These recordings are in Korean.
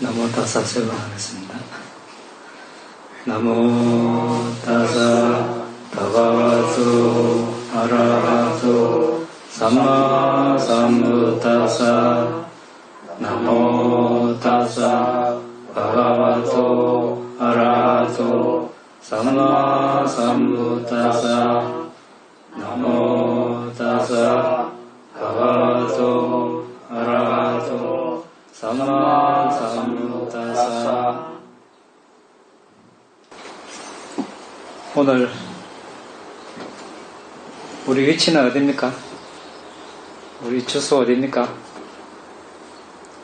나모 타사 세 번 하겠습니다. 나모 타사 바가와토 아라하토 삼마 삼부타사 나모 타사 바가와토 아라하토 삼마 삼부타사 나모 타사 바가와토 아라하토 삼마 삼부타사. 오늘 우리 위치는 어디입니까? 우리 주소 어디입니까?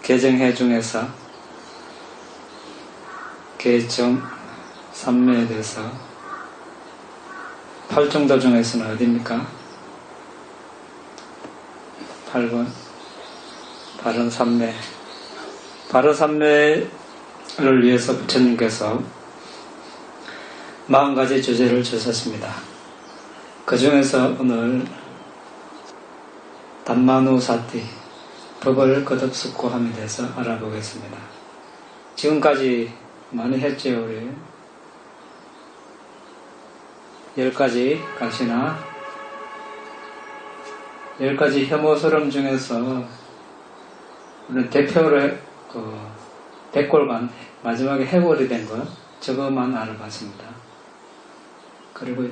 개정해 중에서 개정 3매에 대해서 8중도 중에서는 어디입니까? 8번 바른 삼매. 바른 삼매를 위해서 부처님께서 40가지 주제를 주셨습니다. 그 중에서 오늘 담마누사티, 법을 거듭 숙고함에 대해서 알아보겠습니다. 지금까지 많이 했죠, 우리. 10가지 가시나 10가지 혐오스러움 중에서 우리 대표로 백골관 마지막에 해골이 된 거 저것만 알아봤습니다. 그리고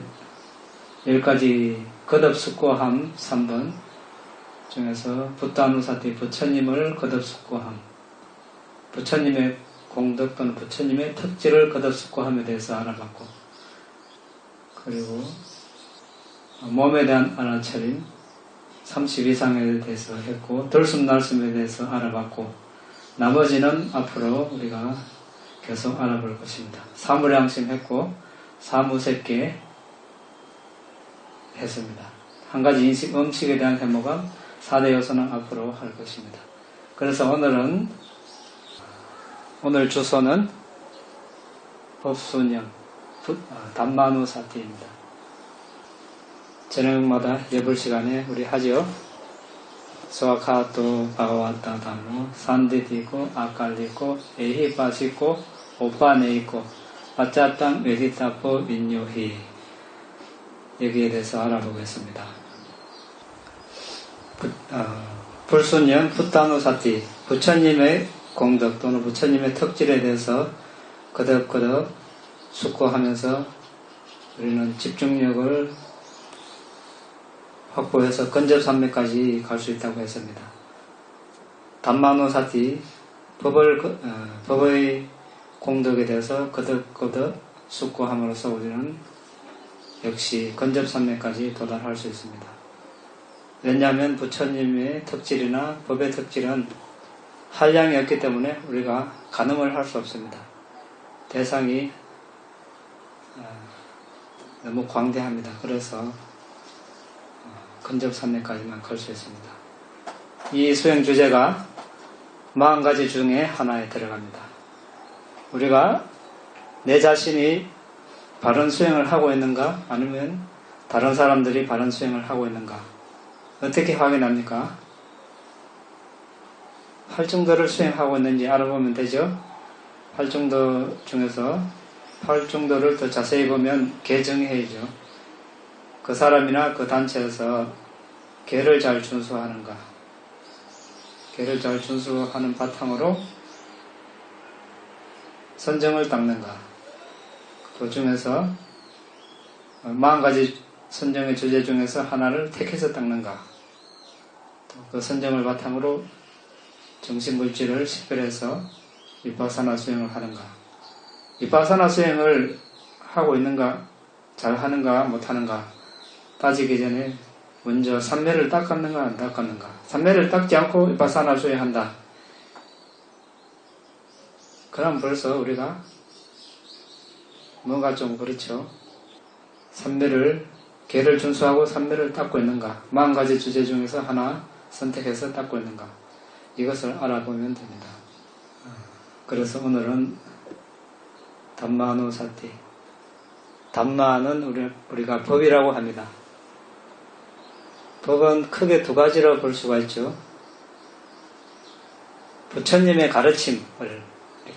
10가지 거듭 숙고함 3번 중에서 부타누사티, 부처님을 거듭 숙고함, 부처님의 공덕 또는 부처님의 특질을 거듭 숙고함에 대해서 알아봤고, 그리고 몸에 대한 알아차림 32상에 대해서 했고, 들숨날숨에 대해서 알아봤고, 나머지는 앞으로 우리가 계속 알아볼 것입니다. 사무량심 했고, 사무색계 했습니다. 한 가지 인식, 음식에 대한 해모감, 4대 요소는 앞으로 할 것입니다. 그래서 오늘 주소는 법순영, 담마누사티입니다. 저녁마다 예불 시간에 우리 하죠. 소아카토 바가와타 담모 산디디고 아칼리고 에히바시고 오빠네이고 아짜땅 웨디타포 민요히. 여기에 대해서 알아보겠습니다. 불순년 푸타누사티, 부처님의 공덕 또는 부처님의 특질에 대해서 거듭거듭 숙고하면서 우리는 집중력을 확보해서 근접산매까지 갈 수 있다고 했습니다. 담마누사티, 법의 공덕에 대해서 거듭거듭 숙고함으로써 우리는 역시 근접산매까지 도달할 수 있습니다. 왜냐하면 부처님의 특질이나 법의 특질은 한량이 없기 때문에 우리가 가늠을 할 수 없습니다. 대상이 너무 광대합니다. 그래서 근접산매까지만 갈 수 있습니다. 이 수행 주제가 40가지 중에 하나에 들어갑니다. 우리가 내 자신이 바른 수행을 하고 있는가, 아니면 다른 사람들이 바른 수행을 하고 있는가, 어떻게 확인합니까? 8중도를 수행하고 있는지 알아보면 되죠. 8중도 중에서 8중도를 더 자세히 보면 개정해야죠. 그 사람이나 그 단체에서 계를 잘 준수하는가, 계를 잘 준수하는 바탕으로 선정을 닦는가, 그 중에서 40가지 선정의 주제 중에서 하나를 택해서 닦는가, 그 선정을 바탕으로 정신물질을 식별해서 위파사나 수행을 하는가, 위파사나 수행을 하고 있는가, 잘 하는가 못하는가 따지기 전에 먼저 삼매를 닦았는가 안 닦았는가. 삼매를 닦지 않고 위파사나 수행한다. 그럼 벌써 우리가 뭔가 좀 그렇죠. 삼매를, 계를 준수하고 삼매를 닦고 있는가, 40가지 주제 중에서 하나 선택해서 닦고 있는가, 이것을 알아보면 됩니다. 그래서 오늘은 담마누사티, 담마는 우리가 법이라고 합니다. 법은 크게 두 가지로 볼 수가 있죠. 부처님의 가르침을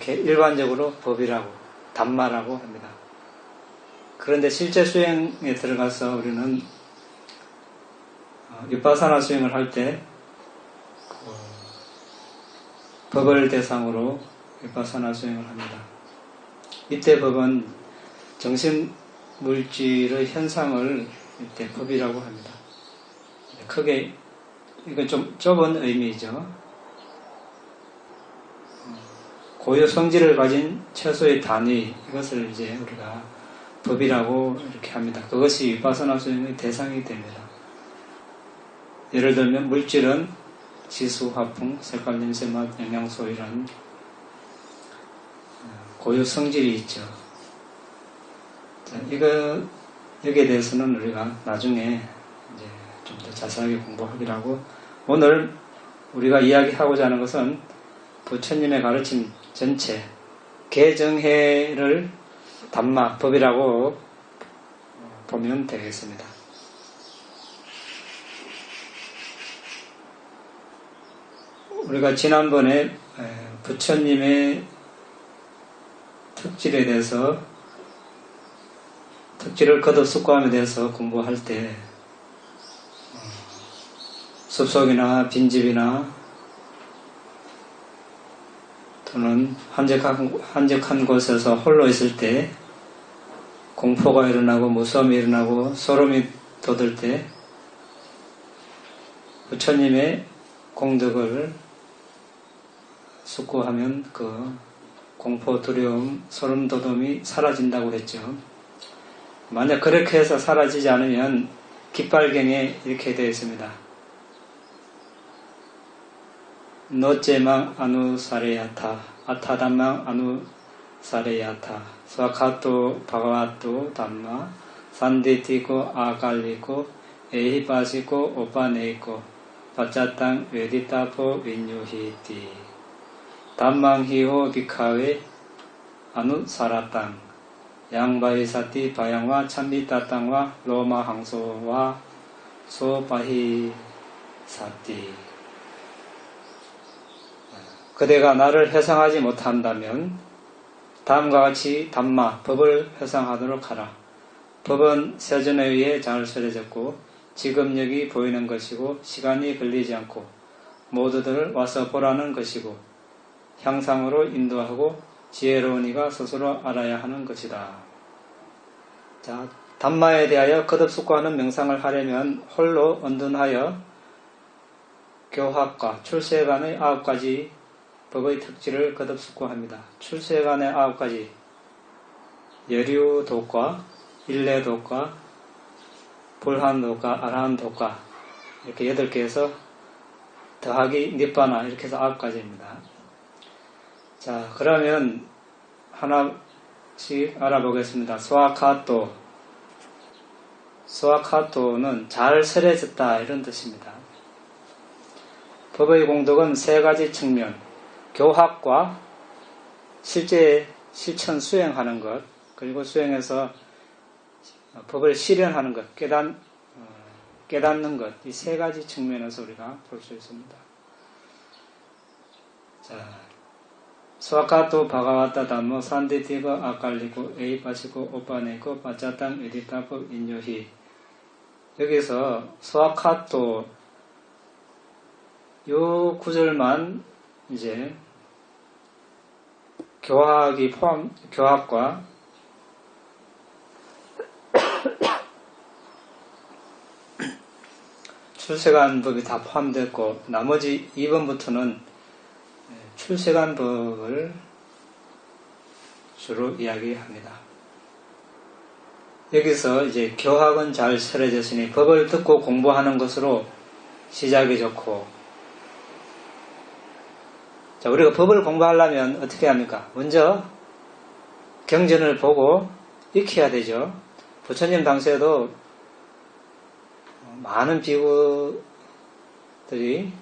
이렇게 일반적으로 법이라고, 담마라고 합니다. 그런데 실제 수행에 들어가서 우리는 위파사나 수행을 할 때 법을 대상으로 위파사나 수행을 합니다. 이때 법은 정신 물질의 현상을 이때 법이라고 합니다. 크게 이건 좀 좁은 의미죠. 고유 성질을 가진 최소의 단위, 이것을 이제 우리가 법이라고 이렇게 합니다. 그것이 위파사나 수행의 대상이 됩니다. 예를 들면 물질은 지수, 화풍, 색깔, 냄새, 맛, 영양소 이런 고유 성질이 있죠. 자, 여기에 대해서는 우리가 나중에 이제 좀 더 자세하게 공부하기로 하고, 오늘 우리가 이야기하고자 하는 것은 부처님의 가르침 전체, 개정해를 담마, 법이라고 보면 되겠습니다. 우리가 지난번에 부처님의 특질에 대해서, 특질을 거듭 숙고함에 대해서 공부할 때 숲속이나 빈집이나 또는 한적한 곳에서 홀로 있을 때 공포가 일어나고 무서움이 일어나고 소름이 돋을 때 부처님의 공덕을 숙고하면 그 공포, 두려움, 소름 돋음이 사라진다고 했죠. 만약 그렇게 해서 사라지지 않으면 깃발경에 이렇게 되어 있습니다. 노제망 아누사레야타 아타담망 아누사레야타 스와카토 바가와토 담마 산디티고 아갈리고 에히바시고 오빠네이고 바짜땅 웨디타포 윈유히티 담망히호 비카웨 아누사라땅 양바이사티 바양와 참미따땅과 로마 항소와 소바히사티 그대가 나를 회상하지 못한다면 다음과 같이 담마, 법을 회상하도록 하라. 법은 세전에 의해 잘 설해졌고 지금 여기 보이는 것이고 시간이 걸리지 않고 모두들 와서 보라는 것이고 향상으로 인도하고 지혜로운 이가 스스로 알아야 하는 것이다. 자, 담마에 대하여 거듭 숙고하는 명상을 하려면 홀로 언둔하여 교학과 출세간의 9가지 법의 특질을 거듭 숙고합니다. 출세간의 9가지 여류도과, 일례도과, 불한도과, 아라한도과 이렇게 8개에서 더하기 니빠나 이렇게 해서 9가지입니다. 자, 그러면 하나씩 알아보겠습니다. 스와카토. 스와카토는 잘 설해졌다 이런 뜻입니다. 법의 공덕은 3가지 측면, 교학과 실제 실천 수행하는 것, 그리고 수행해서 법을 실현하는 것, 깨닫는 것, 이 3가지 측면에서 우리가 볼 수 있습니다. 자, 스와카토 바가와타 담모 산디티고 아칼리고 에이파시고 오빠네고 바짜땅 에디타고 인요히. 여기서 스와카토 요 구절만 이제 교학과 출세관법이 다 포함됐고 나머지 2번부터는 출세관법을 주로 이야기합니다. 여기서 이제 교학은 잘 설해졌으니 법을 듣고 공부하는 것으로 시작이 좋고, 자, 우리가 법을 공부하려면 어떻게 합니까? 먼저 경전을 보고 익혀야 되죠. 부처님 당시에도 많은 비구들이,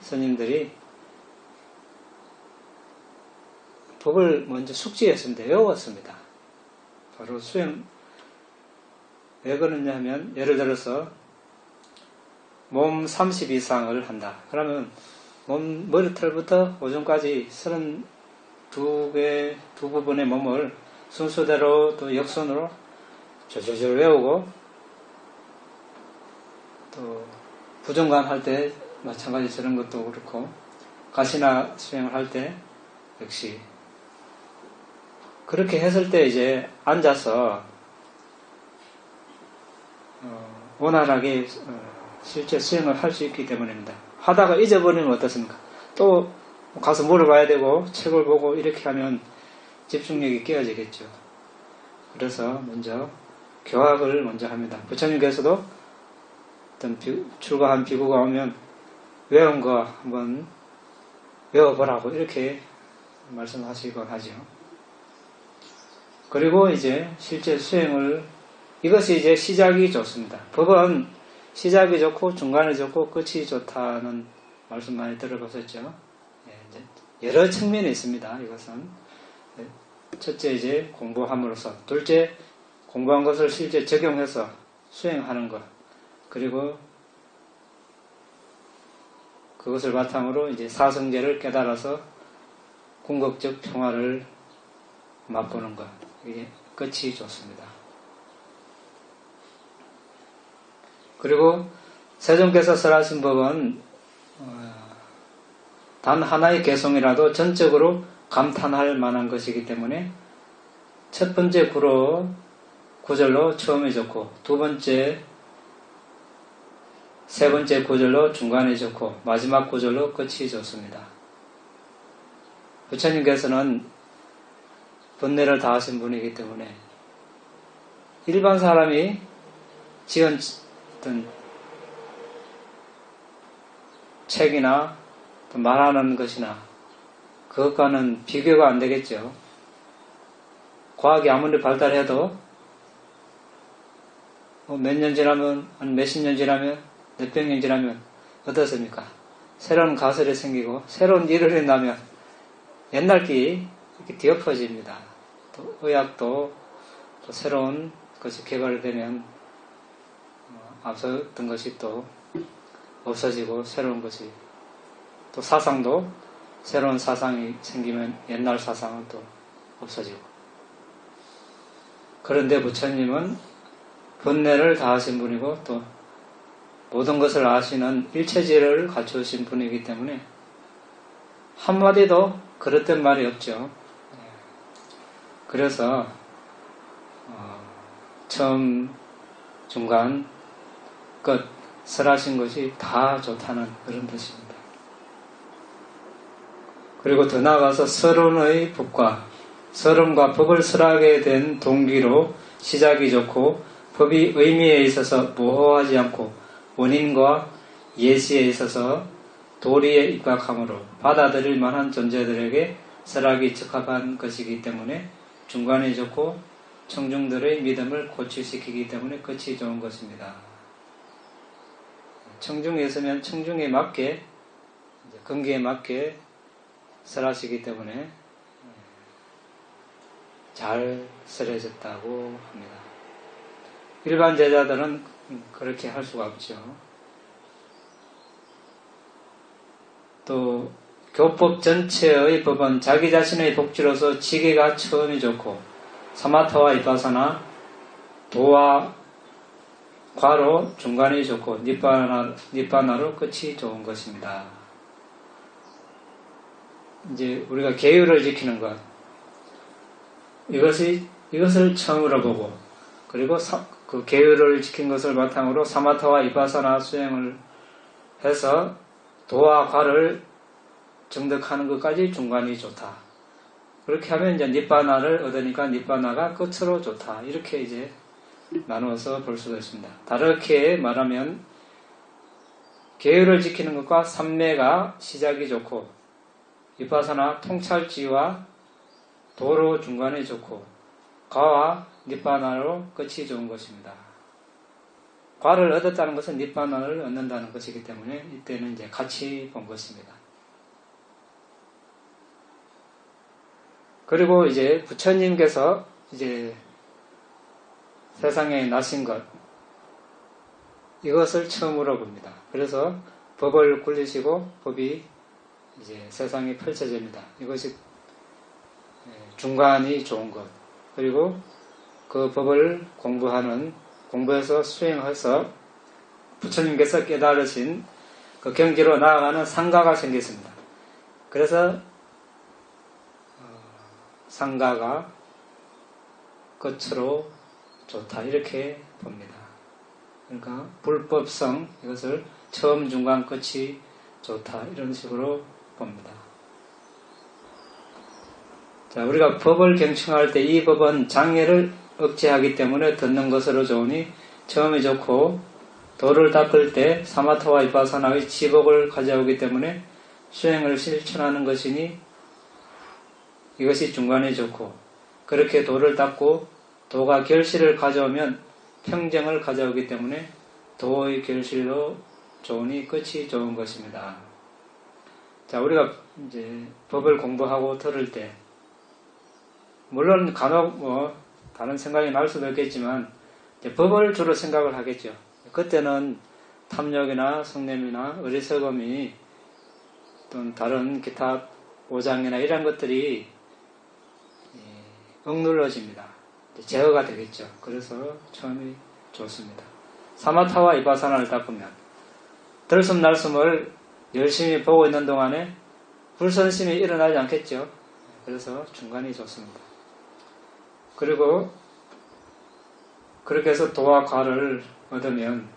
스님들이 법을 먼저 숙지했습니다. 외웠습니다. 바로 수행. 왜 그러냐면, 예를 들어서 몸 30 이상을 한다. 그러면 머리털부터 오줌까지 두 부분의 몸을 순서대로 또 역선으로 조조조 외우고, 또 부정관 할 때 마찬가지 저런 것도 그렇고, 가시나 수행을 할 때 역시 그렇게 했을 때 이제 앉아서 원활하게 실제 수행을 할 수 있기 때문입니다. 하다가 잊어버리면 어떻습니까? 또 가서 물어봐야 되고 책을 보고 이렇게 하면 집중력이 깨어지겠죠. 그래서 먼저 교학을 먼저 합니다. 부처님께서도 어떤 출가한 비구가 오면 외운 거 한번 외워보라고 이렇게 말씀하시곤 하죠. 그리고 이제 실제 수행을, 이것이 이제 시작이 좋습니다. 법은 시작이 좋고 중간이 좋고 끝이 좋다는 말씀 많이 들어보셨죠? 이제 여러 측면이 있습니다. 이것은 첫째 이제 공부함으로써, 둘째 공부한 것을 실제 적용해서 수행하는 것, 그리고 그것을 바탕으로 이제 사성제를 깨달아서 궁극적 평화를 맛보는 것, 이게 끝이 좋습니다. 그리고 세존께서 설하신 법은 단 하나의 개성이라도 전적으로 감탄할 만한 것이기 때문에 첫 번째 구절로 처음에 좋고, 두 번째, 세 번째 구절로 중간에 좋고, 마지막 구절로 끝이 좋습니다. 부처님께서는 번뇌를 다하신 분이기 때문에 일반 사람이 지은 어떤 책이나 말하는 것이나 그것과는 비교가 안 되겠죠. 과학이 아무리 발달해도 몇 년 지나면, 한 몇십 년 지나면, 몇백 년 지나면 어떻습니까? 새로운 가설이 생기고 새로운 일을 나면 옛날 게 이렇게 뒤엎어집니다. 또 의학도 또 새로운 것이 개발되면 앞섰던 것이 또 없어지고, 새로운 것이, 또 사상도 새로운 사상이 생기면 옛날 사상은 또 없어지고. 그런데 부처님은 번뇌를 다하신 분이고 또 모든 것을 아시는 일체지를 갖추신 분이기 때문에 한마디도 그릇된 말이 없죠. 그래서 처음, 중간, 끝 설하신 것이 다 좋다는 그런 뜻입니다. 그리고 더 나아가서 서론의 법과 서론과 법을 설하게 된 동기로 시작이 좋고, 법이 의미에 있어서 모호하지 않고 원인과 예시에 있어서 도리에 입각하므로 받아들일 만한 존재들에게 설하기 적합한 것이기 때문에 중간이 좋고, 청중들의 믿음을 고취시키기 때문에 끝이 좋은 것입니다. 청중에 있으면 청중에 맞게, 근기에 맞게 설하시기 때문에 잘 설해졌다고 합니다. 일반 제자들은 그렇게 할 수가 없죠. 또 교법 전체의 법은 자기 자신의 복지로서 지게가 처음이 좋고, 사마타와 이파사나, 도와 과로 중간이 좋고, 니빠나로 끝이 좋은 것입니다. 이제 우리가 계율을 지키는 것, 이것을 처음으로 보고, 그리고 그 계율을 지킨 것을 바탕으로 사마타와 이파사나 수행을 해서 도와 과를 정득하는 것까지 중간이 좋다. 그렇게 하면 이제 니빠나를 얻으니까 니빠나가 끝으로 좋다. 이렇게 이제 나누어서 볼 수가 있습니다. 다르게 말하면 계율을 지키는 것과 삼매가 시작이 좋고, 이파사나 통찰지와 도로 중간이 좋고, 과와 니빠나로 끝이 좋은 것입니다. 과를 얻었다는 것은 니빠나를 얻는다는 것이기 때문에 이때는 이제 같이 본 것입니다. 그리고 이제 부처님께서 이제 세상에 나신 것, 이것을 처음으로 봅니다. 그래서 법을 굴리시고 법이 이제 세상에 펼쳐집니다. 이것이 중간이 좋은 것, 그리고 그 법을 공부해서 수행해서 부처님께서 깨달으신 그 경지로 나아가는 상가가 생겼습니다. 그래서 상가가 끝으로 좋다 이렇게 봅니다. 그러니까 불법성, 이것을 처음 중간 끝이 좋다 이런 식으로 봅니다. 자, 우리가 법을 경청할 때 이 법은 장애를 억제하기 때문에 듣는 것으로 좋으니 처음이 좋고, 도를 닦을 때 사마타와 비파사나의 지복을 가져오기 때문에 수행을 실천하는 것이니 이것이 중간이 좋고, 그렇게 도를 닦고 도가 결실을 가져오면 평정을 가져오기 때문에 도의 결실도 좋으니 끝이 좋은 것입니다. 자, 우리가 이제 법을 공부하고 들을 때 물론 간혹 다른 생각이 날 수도 있겠지만 법을 주로 생각을 하겠죠. 그때는 탐욕이나 성냄이나 어리석음이 또는 다른 기타 오장이나 이런 것들이 억눌러집니다. 제어가 되겠죠. 그래서 처음이 좋습니다. 사마타와 비파사나를 닦으면 들숨날숨을 열심히 보고 있는 동안에 불선심이 일어나지 않겠죠. 그래서 중간이 좋습니다. 그리고 그렇게 해서 도와 과를 얻으면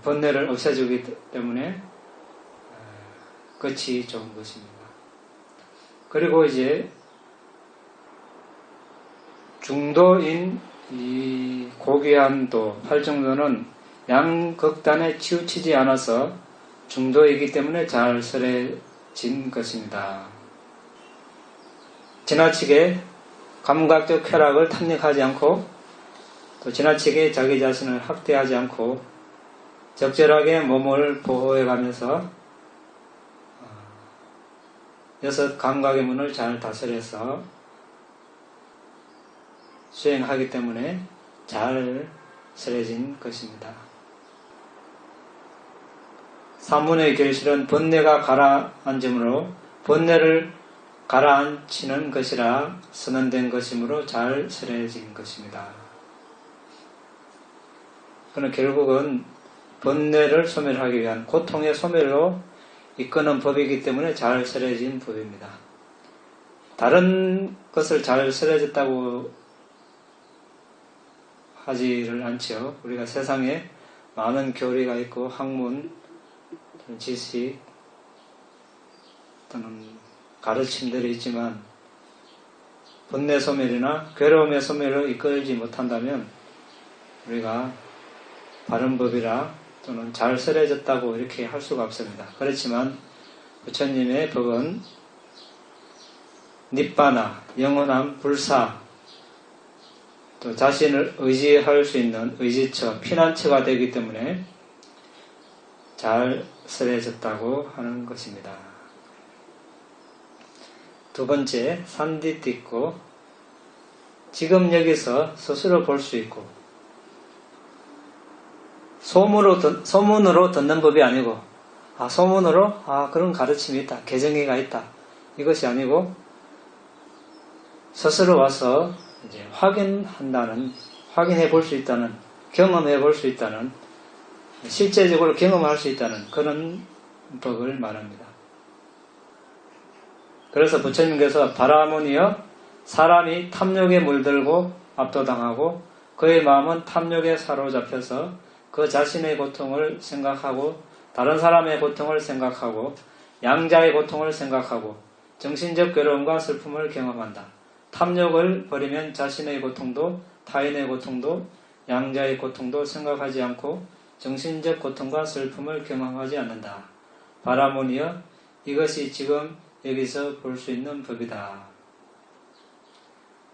번뇌를 없애주기 때문에 끝이 좋은 것입니다. 그리고 이제 중도인 이 고귀한 도, 팔중도는 양극단에 치우치지 않아서 중도이기 때문에 잘 설해진 것입니다. 지나치게 감각적 쾌락을 탐닉하지 않고 또 지나치게 자기 자신을 학대하지 않고 적절하게 몸을 보호해가면서 여섯 감각의 문을 잘 다스려서 수행하기 때문에 잘 설해진 것입니다. 사문의 결실은 번뇌가 가라앉으므로 번뇌를 가라앉히는 것이라 선언된 것이므로 잘 설해진 것입니다. 그는 결국은 번뇌를 소멸하기 위한 고통의 소멸로 이끄는 법이기 때문에 잘 설해진 법입니다. 다른 것을 잘 설해졌다고 하지를 않죠. 우리가 세상에 많은 교리가 있고 학문, 지식 또는 가르침들이 있지만 번뇌 소멸이나 괴로움의 소멸로 이끌지 못한다면 우리가 바른 법이라 또는 잘 설해졌다고 이렇게 할 수가 없습니다. 그렇지만 부처님의 법은 닛바나, 영원함, 불사, 또 자신을 의지할 수 있는 의지처, 피난처가 되기 때문에 잘 설해졌다고 하는 것입니다. 두 번째, 산디띠고, 지금 여기서 스스로 볼 수 있고, 소문으로 듣는 법이 아니고, 소문으로, 그런 가르침이 있다, 개정의가 있다, 이것이 아니고, 스스로 와서 이제 확인해 볼 수 있다는, 경험해 볼 수 있다는, 실제적으로 경험할 수 있다는 그런 법을 말합니다. 그래서 부처님께서 바라모니여, 사람이 탐욕에 물들고 압도당하고 그의 마음은 탐욕에 사로잡혀서 그 자신의 고통을 생각하고 다른 사람의 고통을 생각하고 양자의 고통을 생각하고 정신적 괴로움과 슬픔을 경험한다. 탐욕을 버리면 자신의 고통도 타인의 고통도 양자의 고통도 생각하지 않고 정신적 고통과 슬픔을 경험하지 않는다. 바라모니여, 이것이 지금 여기서 볼 수 있는 법이다.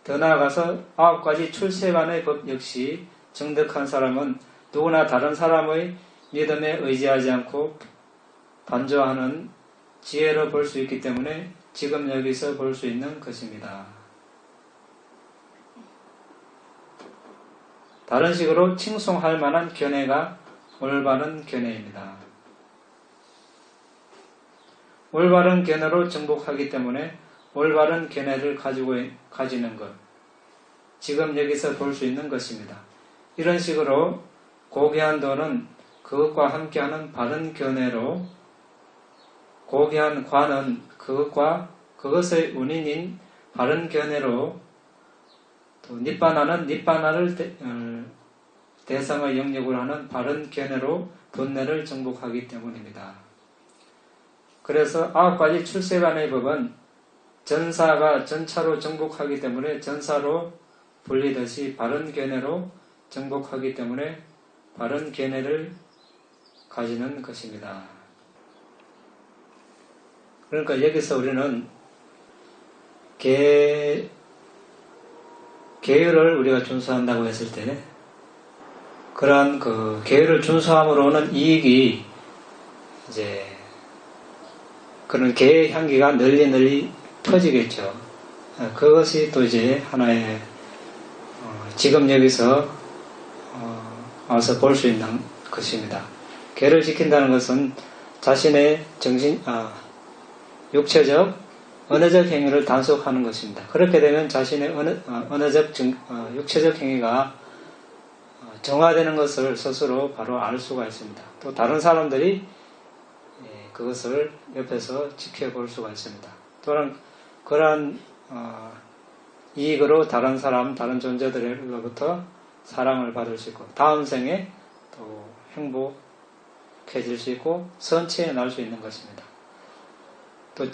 더 나아가서 9가지 출세간의 법 역시 정득한 사람은 누구나 다른 사람의 믿음에 의지하지 않고 반조하는 지혜로 볼 수 있기 때문에 지금 여기서 볼 수 있는 것입니다. 다른 식으로 칭송할 만한 견해가 올바른 견해입니다. 올바른 견해로 정복하기 때문에 올바른 견해를 가지는 것. 지금 여기서 볼 수 있는 것입니다. 이런 식으로 고귀한 도는 그것과 함께하는 바른 견해로, 고귀한 과는 그것의 운인인 바른 견해로, 또 니빠나는 니빠나를 대상의 영역으로 하는 바른 견해로 번뇌를 정복하기 때문입니다. 그래서 9가지 출세간의 법은 전사가 전차로 정복하기 때문에 전사로 불리듯이 바른 견해로 정복하기 때문에 바른 견해를 가지는 것입니다. 그러니까 여기서 우리는 계율을 우리가 준수한다고 했을 때 그러한 계율을 준수함으로 오는 이익이 이제 그런 계의 향기가 널리 퍼지겠죠. 그것이 또 이제 하나의 지금 여기서 와서 볼 수 있는 것입니다. 계를 지킨다는 것은 자신의 육체적, 언어적 행위를 단속하는 것입니다. 그렇게 되면 자신의 육체적 행위가 정화되는 것을 스스로 바로 알 수가 있습니다. 또 다른 사람들이 그것을 옆에서 지켜볼 수가 있습니다. 또한 그러한 이익으로 다른 사람, 다른 존재들로부터 사랑을 받을 수 있고 다음 생에 또 행복해질 수 있고 선체에 날 수 있는 것입니다. 또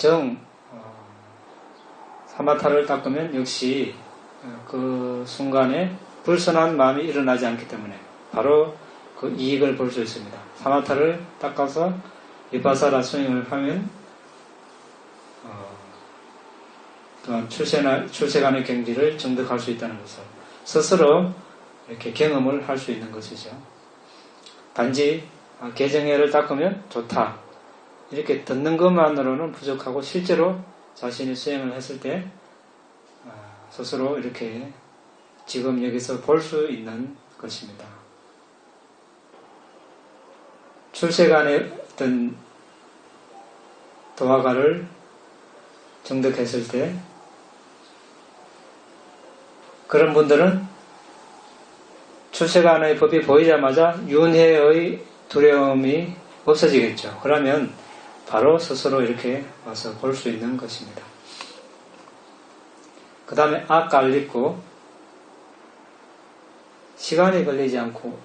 사마타를 닦으면 역시 그 순간에 불선한 마음이 일어나지 않기 때문에 바로 그 이익을 볼 수 있습니다. 사마타를 닦아서 비파사나 수행을 하면 또한 출세간의 경지를 정득할 수 있다는 것을 스스로 이렇게 경험을 할 수 있는 것이죠. 단지 개정회를 닦으면 좋다 이렇게 듣는 것만으로는 부족하고 실제로 자신이 수행을 했을 때 스스로 이렇게 지금 여기서 볼 수 있는 것입니다. 출세간의 어떤 도화가를 정득했을 때 그런 분들은 출세간의 법이 보이자마자 윤회의 두려움이 없어지겠죠. 그러면 바로 스스로 이렇게 와서 볼 수 있는 것입니다. 그 다음에 악갈리고 시간이 걸리지 않고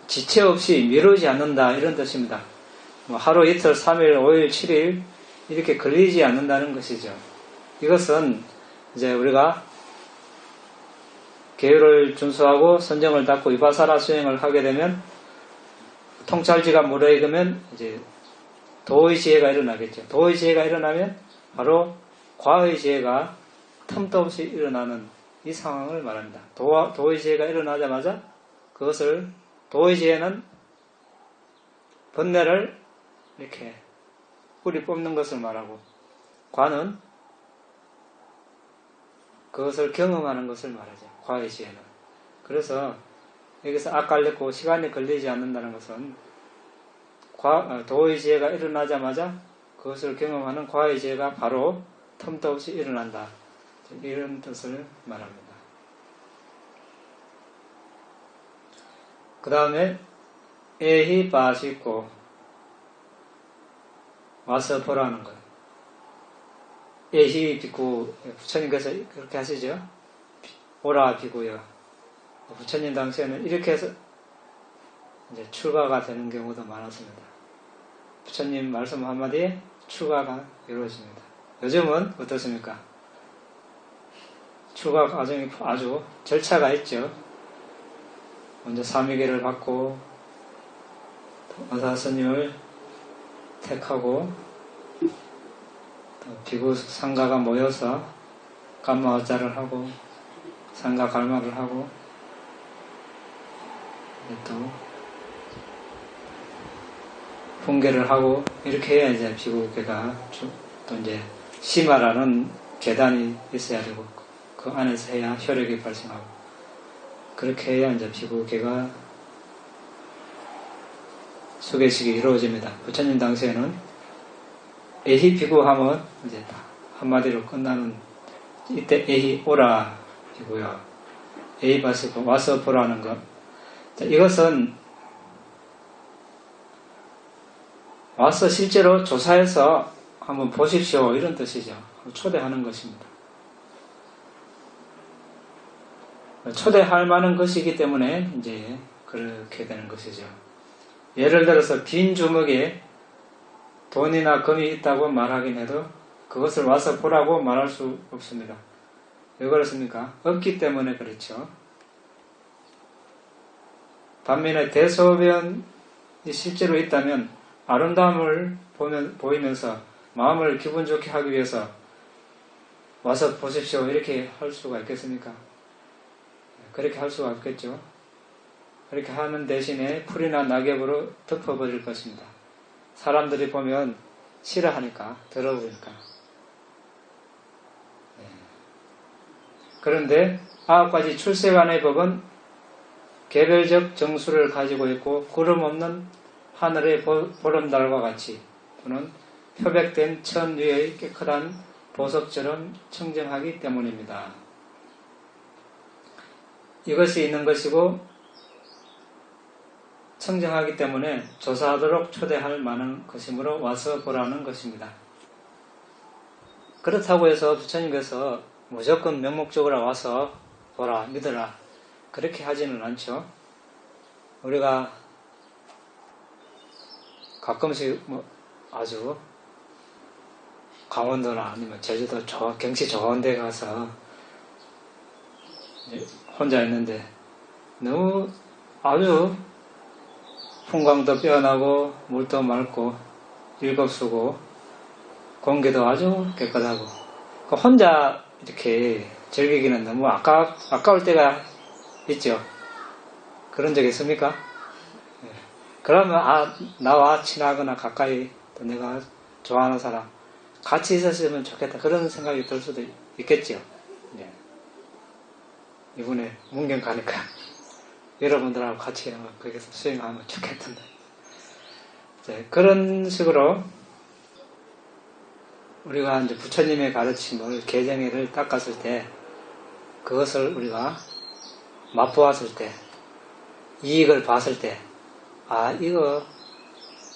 지체 없이 미루지 않는다 이런 뜻입니다. 하루 이틀 3일 5일 7일 이렇게 걸리지 않는다는 것이죠. 이것은 이제 우리가 계율을 준수하고 선정을 닦고 위파사나 수행을 하게 되면 통찰지가 무르익으면 이제 도의 지혜가 일어나겠죠. 도의 지혜가 일어나면 바로 과의 지혜가 틈도 없이 일어나는 이 상황을 말합니다. 도의 지혜가 일어나자마자 그것을 도의 지혜는 번뇌를 이렇게 뿌리 뽑는 것을 말하고 과는 그것을 경험하는 것을 말하죠. 과의 지혜는. 그래서 여기서 악갈렸고 시간이 걸리지 않는다는 것은 도의 지혜가 일어나자마자 그것을 경험하는 과의 지혜가 바로 틈도 없이 일어난다. 이런 뜻을 말합니다. 그 다음에 에히 바시고 와서 보라는 거예요. 에히 비구 부처님께서 그렇게 하시죠. 오라 비구여. 부처님 당시에는 이렇게 해서 이제 출가가 되는 경우도 많았습니다. 부처님 말씀 한마디에 출가가 이루어집니다. 요즘은 어떻습니까? 출가 과정이 아주 절차가 있죠. 먼저 삼위계를 받고 원사스님을 택하고 또 비구 상가가 모여서 감마화자를 하고 상가 갈마를 하고 또 훈계를 하고 이렇게 해야 이제 비구계가 또 이제 심화라는 계단이 있어야 되고 그 안에서 해야 혈액이 발생하고 그렇게 해야 이제 비구계가 수계식이 이루어집니다. 부처님 당시에는 에히 비구하면 이제 다 한마디로 끝나는, 이때 에히 오라 이고요. 에히 바시고 와서 보라는 것. 자, 이것은 와서 실제로 조사해서 한번 보십시오 이런 뜻이죠. 초대하는 것입니다. 초대할 만한 것이기 때문에 이제 그렇게 되는 것이죠. 예를 들어서 빈 주먹에 돈이나 금이 있다고 말하긴 해도 그것을 와서 보라고 말할 수 없습니다. 왜 그렇습니까? 없기 때문에 그렇죠. 반면에 대소변이 실제로 있다면 아름다움을 보이면서 마음을 기분 좋게 하기 위해서 와서 보십시오 이렇게 할 수가 있겠습니까? 그렇게 할 수가 없겠죠. 그렇게 하는 대신에 풀이나 낙엽으로 덮어버릴 것입니다. 사람들이 보면 싫어하니까, 더러우니까. 그런데 9가지 출세관의 법은 개별적 정수를 가지고 있고 구름 없는 하늘의 보름달과 같이 또는 표백된 천 위의 깨끗한 보석처럼 청정하기 때문입니다. 이것이 있는 것이고 청정하기 때문에 조사하도록 초대할 만한 것이므로 와서 보라는 것입니다. 그렇다고 해서 부처님께서 무조건 명목적으로 와서 보라, 믿어라 그렇게 하지는 않죠. 우리가 가끔씩 아주 강원도나 아니면 제주도 경치 좋은 데 가서 혼자 있는데 너무 아주 풍광도 빼어나고 물도 맑고 일겁수고 공기도 아주 깨끗하고 혼자 이렇게 즐기기는 너무 아까울 때가 있죠. 그런 적 있습니까? 그러면 나와 친하거나 가까이 또 내가 좋아하는 사람 같이 있었으면 좋겠다 그런 생각이 들 수도 있겠죠. 네. 이번에 문경 가니까 여러분들하고 같이 거기서 수행하면 좋겠던데. 네, 그런 식으로 우리가 이제 부처님의 가르침을 개정회를 닦았을 때 그것을 우리가 맛보았을 때 이익을 봤을 때 이거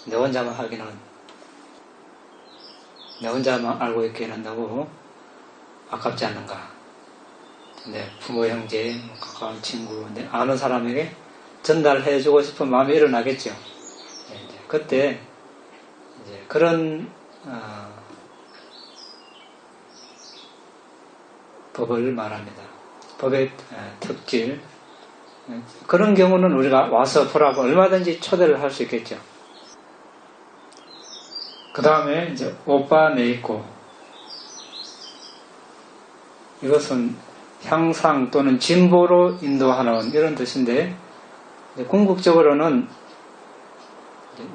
내 혼자만 하기는 내 혼자만 알고 있기에는 너무 아깝지 않는가. 내 부모, 형제, 가까운 친구, 내 아는 사람에게 전달해주고 싶은 마음이 일어나겠죠. 그때 이제 그런 법을 말합니다. 법의 특질. 그런 경우는 우리가 와서 보라고 얼마든지 초대를 할 수 있겠죠. 그 다음에 이제 오빠네이코. 이것은 향상 또는 진보로 인도하는 이런 뜻인데 궁극적으로는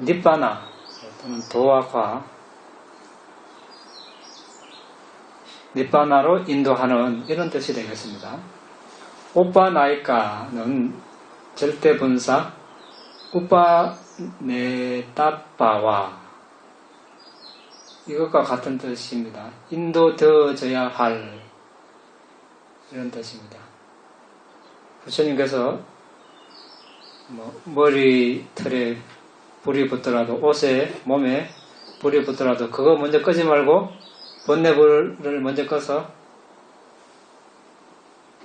니빠나 또는 도화화 니빠나로 인도하는 이런 뜻이 되겠습니다. 오빠나이카는 절대분사 우빠네따빠와 이것과 같은 뜻입니다. 인도되어져야 할 이런 뜻입니다. 부처님께서 머리털에 불이 붙더라도 옷에 몸에 불이 붙더라도 그거 먼저 끄지 말고 번뇌불을 먼저 꺼서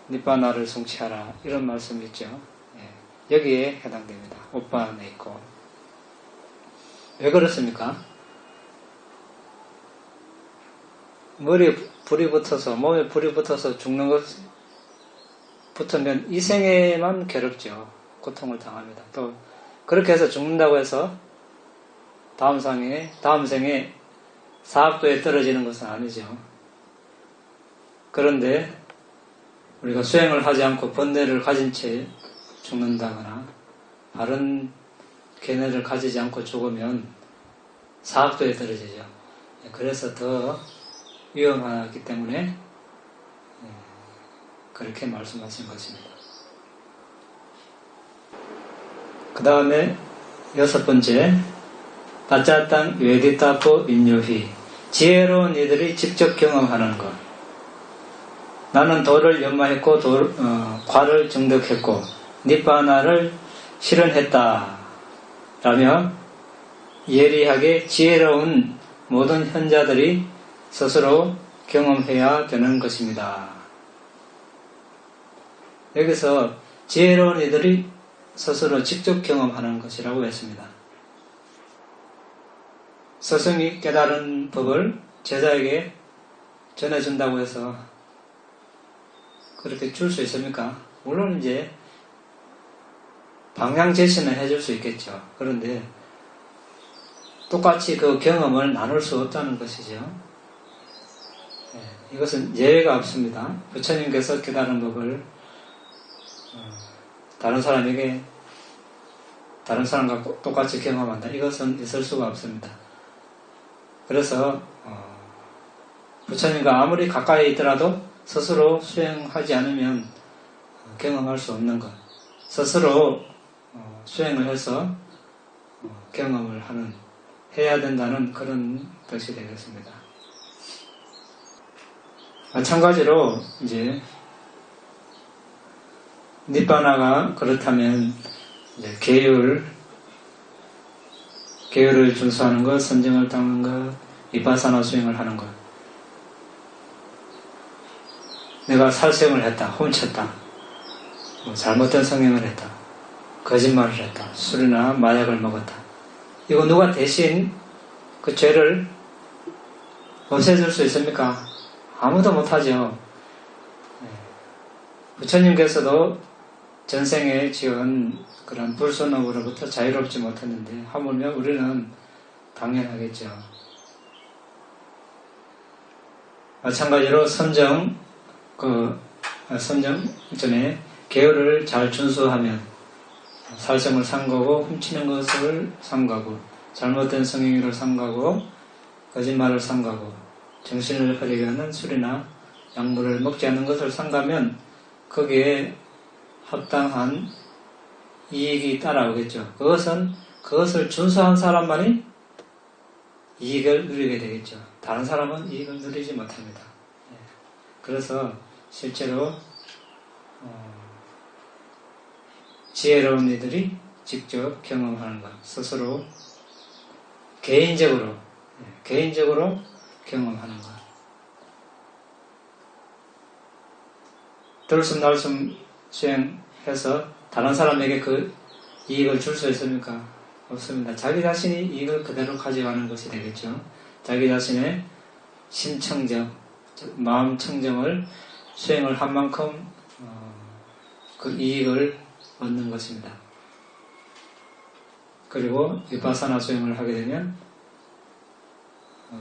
니빠나를 성취하라 이런 말씀이 있죠. 여기에 해당됩니다. 오빠네 있고 왜 그렇습니까? 머리에 불이 붙어서 몸에 불이 붙어서 죽는 것 붙으면 이 생에만 괴롭죠. 고통을 당합니다. 또 그렇게 해서 죽는다고 해서 다음 생에 사학도에 떨어지는 것은 아니죠. 그런데 우리가 수행을 하지 않고 번뇌를 가진 채 죽는다거나 바른 견해를 가지지 않고 죽으면 사학도에 떨어지죠. 그래서 더 위험하기 때문에 그렇게 말씀하신 것입니다. 그 다음에 6번째 따짜땅 외디따포 인요히 지혜로운 이들이 직접 경험하는 것. 나는 도를 연마했고 과를 증득했고 니바나를 실현했다 라며 예리하게 지혜로운 모든 현자들이 스스로 경험해야 되는 것입니다. 여기서 지혜로운 이들이 스스로 직접 경험하는 것이라고 했습니다. 스승이 깨달은 법을 제자에게 전해준다고 해서 그렇게 줄 수 있습니까? 물론 이제 방향 제시는 해줄 수 있겠죠. 그런데 똑같이 그 경험을 나눌 수 없다는 것이죠. 이것은 예외가 없습니다. 부처님께서 깨달은 법을 다른 사람에게 다른 사람과 똑같이 경험한다. 이것은 있을 수가 없습니다. 그래서 부처님과 아무리 가까이 있더라도 스스로 수행하지 않으면 경험할 수 없는 것. 스스로 수행을 해서 경험을 해야 된다는 그런 뜻이 되겠습니다. 마찬가지로 이제 니바나가 그렇다면 이제 계율을 준수하는 것, 선정을 닦는 것, 비파사나 수행을 하는 것. 내가 살생을 했다, 훔쳤다, 잘못된 성행을 했다, 거짓말을 했다, 술이나 마약을 먹었다. 이거 누가 대신 그 죄를 없애줄 수 있습니까? 아무도 못하죠. 부처님께서도 전생에 지은 그런 불순업으로부터 자유롭지 못했는데 하물며 우리는 당연하겠죠. 마찬가지로 선정 전에 계율을 잘 준수하면 살생을 삼가고 훔치는 것을 삼가고 잘못된 성행위를 삼가고 거짓말을 삼가고 정신을 흐리게 하는 술이나 약물을 먹지 않는 것을 삼가면 거기에 합당한 이익이 따라오겠죠. 그것을 준수한 사람만이 이익을 누리게 되겠죠. 다른 사람은 이익을 누리지 못합니다. 그래서 실제로 지혜로운 이들이 직접 경험하는 것, 스스로 개인적으로 경험하는 것. 들숨날숨 수행해서 다른 사람에게 그 이익을 줄 수 있습니까? 없습니다. 자기 자신이 이익을 그대로 가져가는 것이 되겠죠. 자기 자신의 심청정, 마음 청정을 수행을 한 만큼 그 이익을 얻는 것입니다. 그리고 비파사나 수행을 하게 되면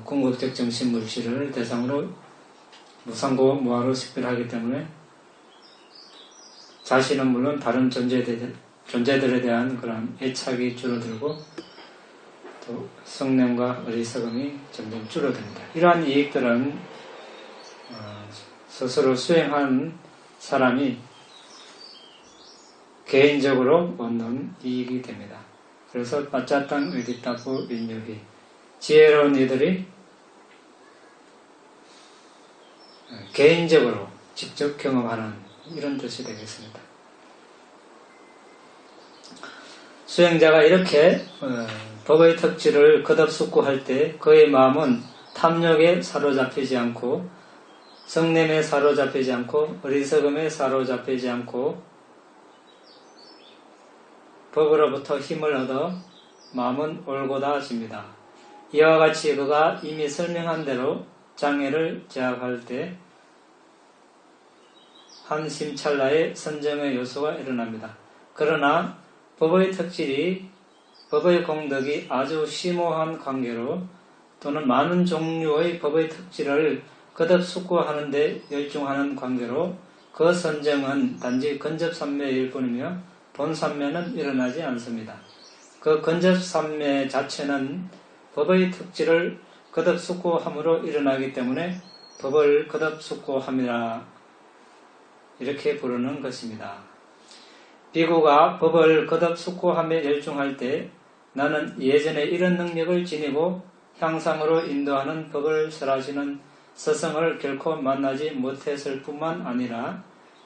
궁극적 정신물질을 대상으로 무상고 무아로 식별하기 때문에 자신은 물론 다른 존재들에 대한 그런 애착이 줄어들고 또 성냄과 어리석음이 점점 줄어듭니다. 이러한 이익들은 스스로 수행한 사람이 개인적으로 얻는 이익이 됩니다. 그래서 빠짜땅 의디따부 인유히 지혜로운 이들이 개인적으로 직접 경험하는 이런 뜻이 되겠습니다. 수행자가 이렇게 법의 특질을 거듭 숙고할 때 그의 마음은 탐욕에 사로잡히지 않고 성냄에 사로잡히지 않고 어리석음에 사로잡히지 않고 법으로부터 힘을 얻어 마음은 올곧아집니다. 이와 같이 그가 이미 설명한 대로 장애를 제압할 때 한심찰나의 선정의 요소가 일어납니다. 그러나 법의 특질이 법의 공덕이 아주 심오한 관계로 또는 많은 종류의 법의 특질을 거듭 숙고하는 데 열중하는 관계로 그 선정은 단지 근접삼매일 뿐이며 본삼매는 일어나지 않습니다. 그 근접삼매 자체는 법의 특질을 거듭 숙고함으로 일어나기 때문에 법을 거듭 숙고함이라 이렇게 부르는 것입니다. 비구가 법을 거듭 숙고함에 열중할 때 나는 예전에 이런 능력을 지니고 향상으로 인도하는 법을 설하시는 스승을 결코 만나지 못했을 뿐만 아니라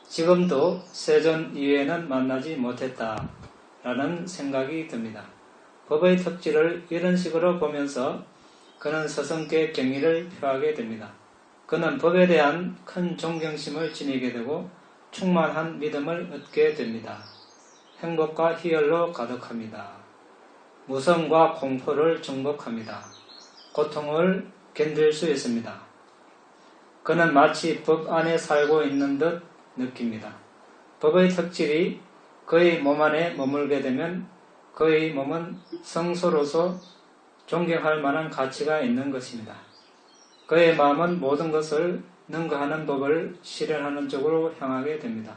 지금도 세존 이후에는 만나지 못했다 라는 생각이 듭니다. 법의 특질을 이런 식으로 보면서 그는 스승께 경의를 표하게 됩니다. 그는 법에 대한 큰 존경심을 지니게 되고 충만한 믿음을 얻게 됩니다. 행복과 희열로 가득합니다. 무성과 공포를 정복합니다. 고통을 견딜 수 있습니다. 그는 마치 법 안에 살고 있는 듯 느낍니다. 법의 특질이 그의 몸 안에 머물게 되면 그의 몸은 성소로서 존경할 만한 가치가 있는 것입니다. 그의 마음은 모든 것을 능가하는 법을 실현하는 쪽으로 향하게 됩니다.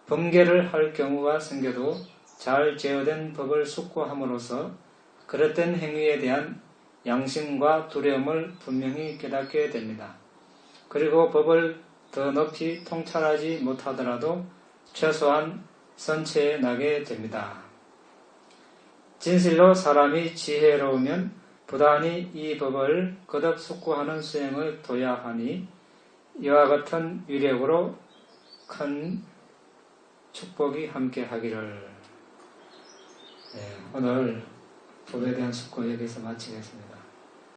범계를 할 경우가 생겨도 잘 제어된 법을 숙고함으로써 그릇된 행위에 대한 양심과 두려움을 분명히 깨닫게 됩니다. 그리고 법을 더 높이 통찰하지 못하더라도 최소한 선체에 나게 됩니다. 진실로 사람이 지혜로우면 부단히 이 법을 거듭 숙고하는 수행을 둬야 하니 이와 같은 위력으로 큰 축복이 함께 하기를. 오늘 법에 대한 숙고 여기서 마치겠습니다.